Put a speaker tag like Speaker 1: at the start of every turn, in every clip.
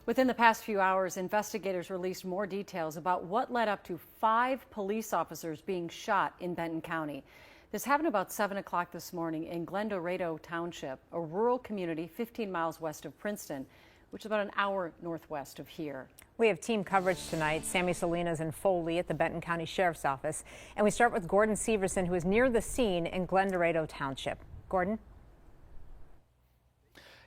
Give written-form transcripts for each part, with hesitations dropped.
Speaker 1: Within the past few hours, investigators released more details about what led up to 5 police officers being shot in Benton County. This happened about 7 o'clock this morning in Glendorado Township, a rural community 15 miles west of Princeton, which is about an hour northwest of here.
Speaker 2: We have team coverage tonight. Sammy Salinas in Foley at the Benton County Sheriff's Office. And we start with Gordon Severson, who is near the scene in Glendorado Township. Gordon?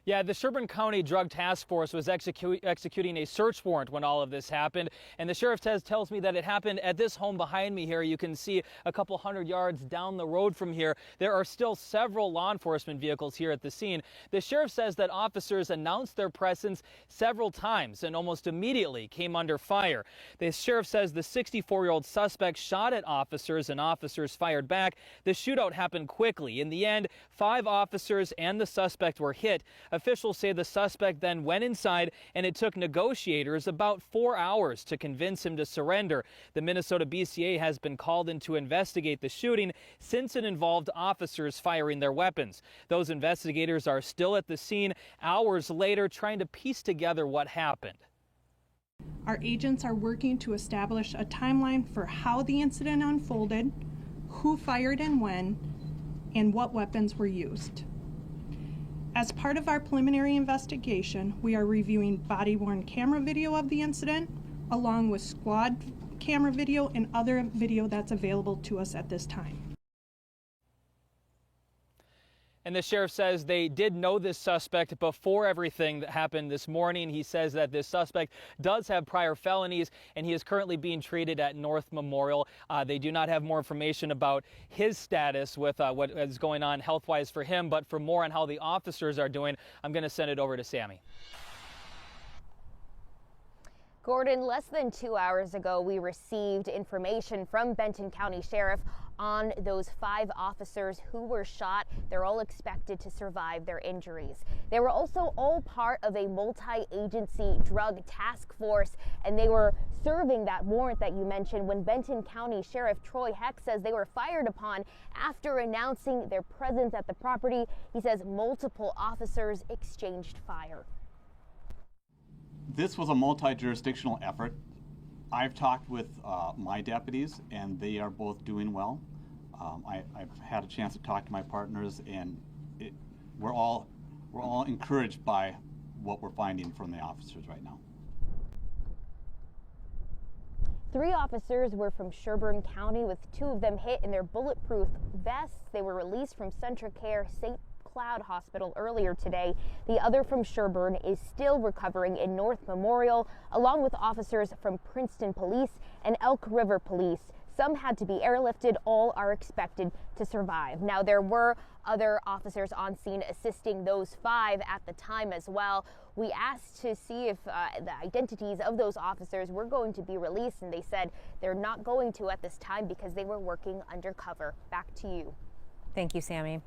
Speaker 3: Yeah, the Sherburne County Drug Task Force was executing a search warrant when all of this happened. And the sheriff tells me that it happened at this home behind me here. You can see a couple hundred yards down the road from here. There are still several law enforcement vehicles here at the scene. The sheriff says that officers announced their presence several times and almost immediately came under fire. The sheriff says the 64-year-old suspect shot at officers and officers fired back. The shootout happened quickly. In the end, 5 officers and the suspect were hit. Officials say the suspect then went inside, and it took negotiators about 4 hours to convince him to surrender. The Minnesota BCA has been called in to investigate the shooting since it involved officers firing their weapons. Those investigators are still at the scene hours later trying to piece together what happened.
Speaker 4: Our agents are working to establish a timeline for how the incident unfolded, who fired and when, and what weapons were used. As part of our preliminary investigation, we are reviewing body-worn camera video of the incident, along with squad camera video and other video that's available to us at this time.
Speaker 3: And the sheriff says they did know this suspect before everything that happened this morning. He says that this suspect does have prior felonies, and he is currently being treated at North Memorial. They do not have more information about his status with what is going on health-wise for him, but for more on how the officers are doing, I'm going to send it over to Sammy.
Speaker 5: Gordon, less than 2 hours ago, we received information from Benton County Sheriff on those 5 officers who were shot. They're all expected to survive their injuries. They were also all part of a multi-agency drug task force, and they were serving that warrant that you mentioned when Benton County Sheriff Troy Heck says they were fired upon after announcing their presence at the property. He says multiple officers exchanged fire.
Speaker 6: This was a multi-jurisdictional effort. I've talked with my deputies, and they are both doing well. I've had a chance to talk to my partners, and we're all encouraged by what we're finding from the officers right now.
Speaker 5: 3 officers were from Sherburne County, with 2 of them hit in their bulletproof vests. They were released from Centracare St. Cloud Hospital earlier today. The other from Sherburne is still recovering in North Memorial, along with officers from Princeton Police and Elk River Police. Some had to be airlifted. All are expected to survive. Now, there were other officers on scene assisting those 5 at the time as well. We asked to see if the identities of those officers were going to be released, and they said they're not going to at this time because they were working undercover. Back to you.
Speaker 2: Thank you, Sammy.